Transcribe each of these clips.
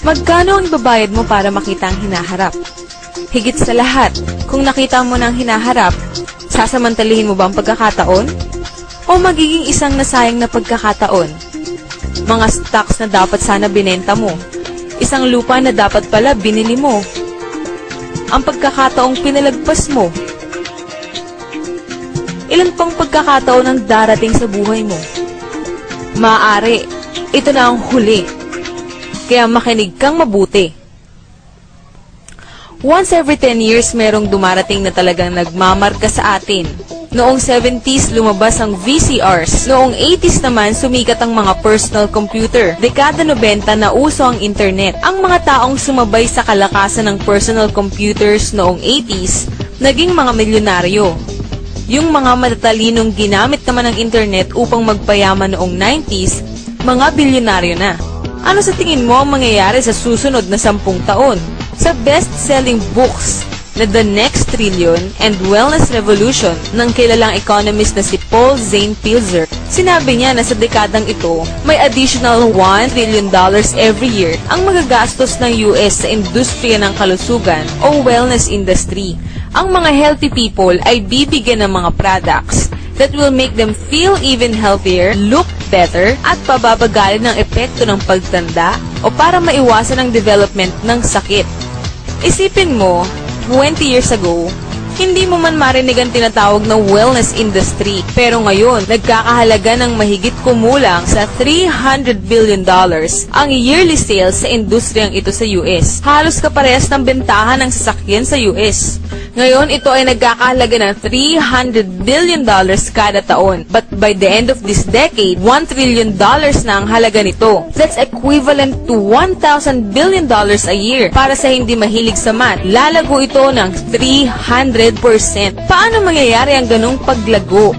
Magkano ang ibabayad mo para makita ang hinaharap? Higit sa lahat, kung nakita mo na ang hinaharap, sasamantalihin mo ba ang pagkakataon? O magiging isang nasayang na pagkakataon? Mga stocks na dapat sana binenta mo, isang lupa na dapat pala binili mo, ang pagkakataong pinalagpas mo. Ilan pang pagkakataon ang darating sa buhay mo? Maaari, ito na ang huli. Kaya makinig kang mabuti. Once every 10 years, merong dumarating na talagang nagmamarka sa atin. Noong 70s, lumabas ang VCRs. Noong 80s naman, sumikat ang mga personal computer. Dekada 90 na uso ang internet. Ang mga taong sumabay sa kalakasan ng personal computers noong 80s, naging mga milyonaryo. Yung mga matatalinong ginamit naman ng internet upang magpayaman noong 90s, mga bilyonaryo na. Ano sa tingin mo ang mangyayari sa susunod na 10 taon? Sa best-selling books na The Next Trillion and Wellness Revolution ng kilalang economist na si Paul Zane Pilzer, sinabi niya na sa dekadang ito, may additional $1 trillion every year ang magagastos ng US sa industriya ng kalusugan o wellness industry. Ang mga healthy people ay bibigyan ng mga products that will make them feel even healthier, look better, at pababagalin ng epekto ng pagtanda o para maiwasan ang development ng sakit. Isipin mo, 20 years ago, hindi mo man marinig ang tinatawag na wellness industry. Pero ngayon, nagkakahalaga ng mahigit kumulang sa $300 billion ang yearly sales sa industriyang ito sa US. Halos kaparehas ng bentahan ng sasakyan sa US. Ngayon, ito ay nagkakahalaga ng $300 billion kada taon. But by the end of this decade, $1 trillion na ang halaga nito. That's equivalent to $1,000 billion a year. Para sa hindi mahilig sa math, lalago ito ng 300%. Paano mangyayari ang ganong paglago?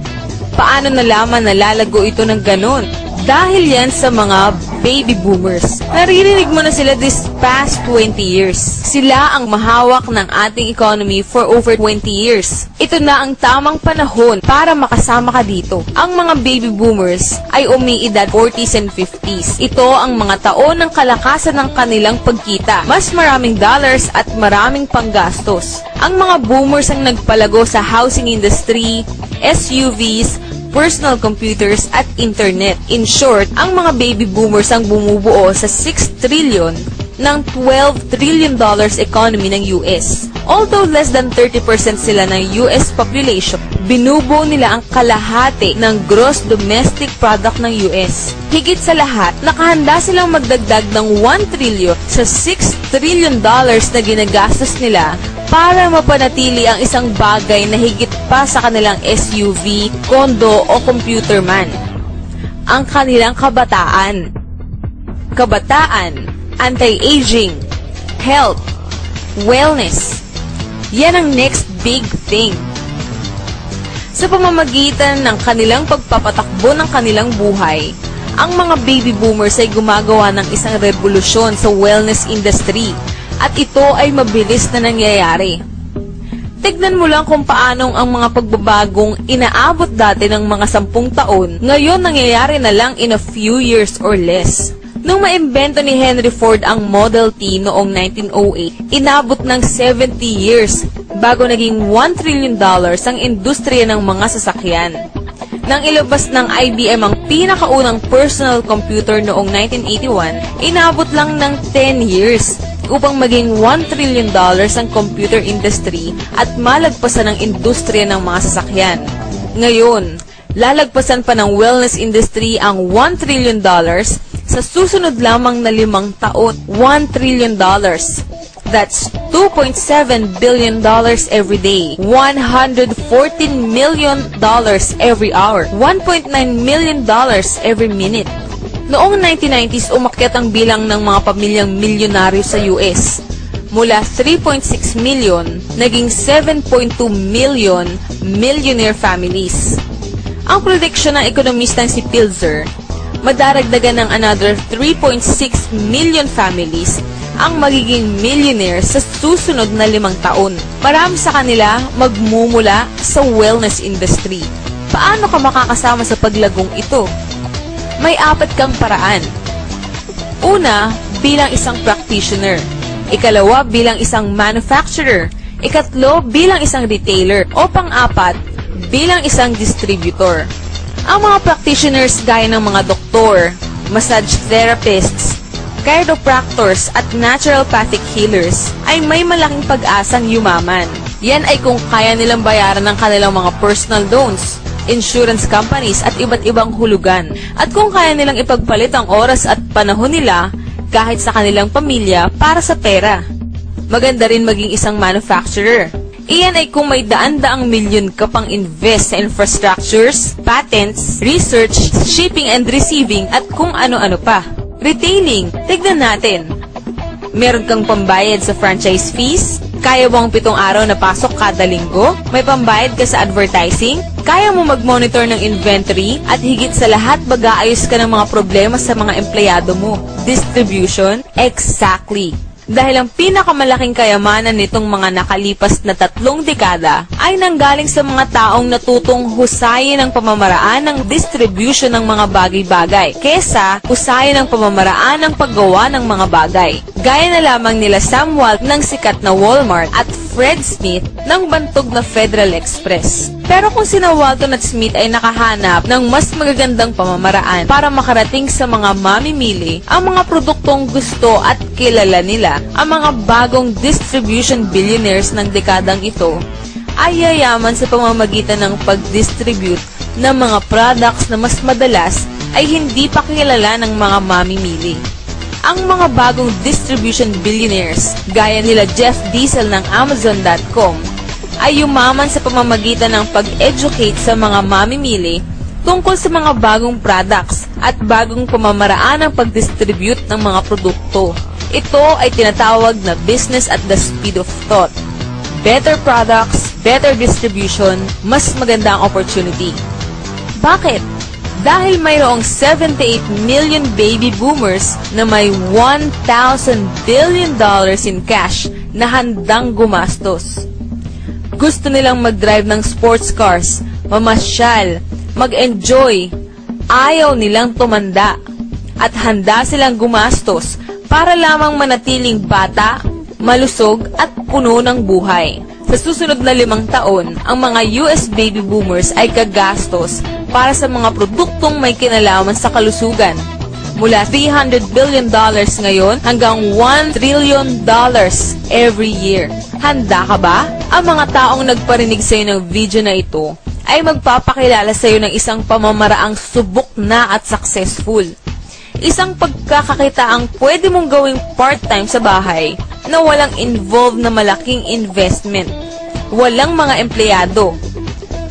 Paano nalaman na lalago ito ng ganon? Dahil yan sa mga baby boomers. Naririnig mo na sila this past 20 years. Sila ang mahawak ng ating economy for over 20 years. Ito na ang tamang panahon para makasama ka dito. Ang mga baby boomers ay umiidad 40s and 50s. Ito ang mga taon ng kalakasan ng kanilang pagkita. Mas maraming dollars at maraming panggastos. Ang mga boomers ang nagpalago sa housing industry, SUVs, personal computers at internet. In short, ang mga baby boomers ang bumubuo sa 6 trillion ng $12 trillion economy ng US. Although less than 30% sila ng US population, binubuo nila ang kalahati ng gross domestic product ng US. Higit sa lahat, nakahanda silang magdagdag ng 1 trillion sa $6 trillion na ginagastos nila para mapanatili ang isang bagay na higit pa sa kanilang SUV, kondo o computer man. Ang kanilang kabataan. Kabataan, anti-aging, health, wellness. Yan ang next big thing. Sa pamamagitan ng kanilang pagpapatakbo ng kanilang buhay, ang mga baby boomers ay gumagawa ng isang revolusyon sa wellness industry. At ito ay mabilis na nangyayari. Tignan mo lang kung paanong ang mga pagbabagong inaabot dati ng mga 10 taon, ngayon nangyayari na lang in a few years or less. Nung maimbento ni Henry Ford ang Model T noong 1908, inabot ng 70 years bago naging $1 trillion ang industriya ng mga sasakyan. Nang ilabas ng IBM ang pinakaunang personal computer noong 1981, inabot lang ng 10 years upang maging $1 trillion ang computer industry at malagpasan ang industriya ng mga sasakyan. Ngayon, lalagpasan pa ng wellness industry ang $1 trillion sa susunod lamang na 5 taon. $1 trillion. That's $2.7 billion every day, $114 million every hour, $1.9 million every minute. Noong 1990s, umakyat ang bilang ng mga pamilyang milyonaryo sa US. Mula 3.6 million, naging 7.2 million millionaire families. Ang prediction ng ekonomistang si Pilzer, madaragdagan ng another 3.6 million families ang magiging millionaire sa susunod na 5 taon. Marami sa kanila magmumula sa wellness industry. Paano ka makakasama sa paglagong ito? May 4 kang paraan. Una, bilang isang practitioner. Ikalawa, bilang isang manufacturer. Ikatlo, bilang isang retailer. O pang-apat, bilang isang distributor. Ang mga practitioners gaya ng mga doktor, massage therapists, chiropractors at naturopathic healers ay may malaking pag-asang yumaman. Yan ay kung kaya nilang bayaran ng kanilang mga personal loans, insurance companies at iba't ibang hulugan. At kung kaya nilang ipagpalit ang oras at panahon nila kahit sa kanilang pamilya para sa pera. Maganda rin maging isang manufacturer. Iyan ay kung may daan-daang milyon ka pang invest sa infrastructures, patents, research, shipping and receiving at kung ano-ano pa. Retailing, tignan natin. Meron kang pambayad sa franchise fees? Kaya mo ang 7 araw na pasok kada linggo? May pambayad ka sa advertising? Kaya mo mag-monitor ng inventory? At higit sa lahat, mag-aayos ka ng mga problema sa mga empleyado mo. Distribution? Exactly. Dahil ang pinakamalaking kayamanan nitong mga nakalipas na 3 dekada ay nanggaling sa mga taong natutong husayin ang pamamaraan ng distribution ng mga bagay-bagay kesa husayin ang pamamaraan ng paggawa ng mga bagay. Gaya na lamang nila Sam Walt ng sikat na Walmart at Fred Smith ng bantog na Federal Express. Pero kung sina Walton at Smith ay nakahanap ng mas magagandang pamamaraan para makarating sa mga mamimili ang mga produktong gusto at kilala nila, ang mga bagong distribution billionaires ng dekadang ito ay yayaman sa pamamagitan ng pag-distribute ng mga products na mas madalas ay hindi pa kilala ng mga mamimili. Ang mga bagong distribution billionaires gaya nila Jeff Bezos ng Amazon.com ay yumaman sa pamamagitan ng pag-educate sa mga mamimili tungkol sa mga bagong products at bagong pamamaraan ng pag-distribute ng mga produkto. Ito ay tinatawag na business at the speed of thought. Better products, better distribution, mas maganda ang opportunity. Bakit? Dahil mayroong 78 million baby boomers na may $1,000 billion in cash na handang gumastos. Gusto nilang mag-drive ng sports cars, mamasyal, mag-enjoy, ayaw nilang tumanda, at handa silang gumastos para lamang manatiling bata, malusog at puno ng buhay. Sa susunod na 5 taon, ang mga US baby boomers ay gagastos para sa mga produktong may kinalaman sa kalusugan. Mula $300 billion ngayon hanggang $1 trillion every year. Handa ka ba? Ang mga taong nagparinig sa iyo ng video na ito ay magpapakilala sa iyo ng isang pamamaraang subok na at successful. Isang pagkakakitaang pwede mong gawing part-time sa bahay na walang involved na malaking investment, walang mga empleyado,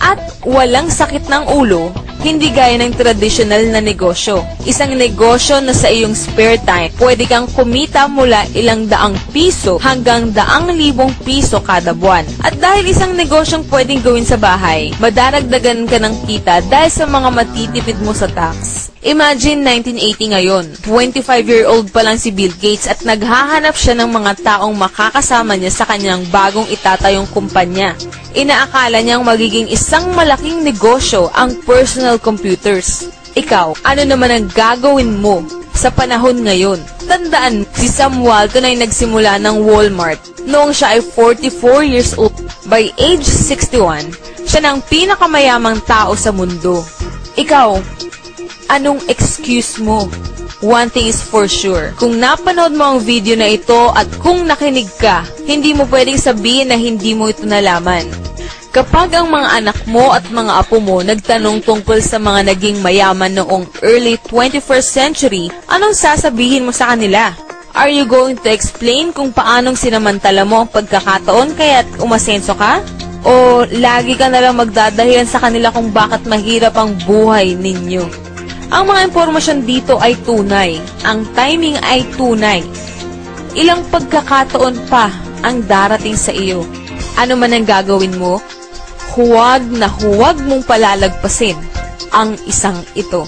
at walang sakit ng ulo, hindi gaya ng traditional na negosyo. Isang negosyo na sa iyong spare time, pwede kang kumita mula ilang daang piso hanggang daang libong piso kada buwan. At dahil isang negosyong pwedeng gawin sa bahay, madaragdagan ka ng kita dahil sa mga matitipid mo sa tax. Imagine 1980 ngayon, 25-year-old pa lang si Bill Gates at naghahanap siya ng mga taong makakasama niya sa kanyang bagong itatayong kumpanya. Inaakala niyang magiging isang malaking negosyo ang personal computers. Ikaw, ano naman ang gagawin mo sa panahon ngayon? Tandaan, si Sam Walton ay nagsimula ng Walmart noong siya ay 44 years old. By age 61, siya ng pinakamayamang tao sa mundo. Ikaw, anong excuse mo? One thing is for sure, kung napanood mo ang video na ito at kung nakinig ka, hindi mo pwedeng sabihin na hindi mo ito nalaman. Kapag ang mga anak mo at mga apo mo nagtanong tungkol sa mga naging mayaman noong early 21st century, anong sasabihin mo sa kanila? Are you going to explain kung paanong sinamantala mo ang pagkakataon kaya't umasenso ka? O lagi ka nalang magdadahilan sa kanila kung bakit mahirap ang buhay ninyo? Ang mga impormasyon dito ay tunay. Ang timing ay tunay. Ilang pagkakataon pa ang darating sa iyo. Ano man ang gagawin mo, huwag na huwag mong palalagpasin ang isang ito.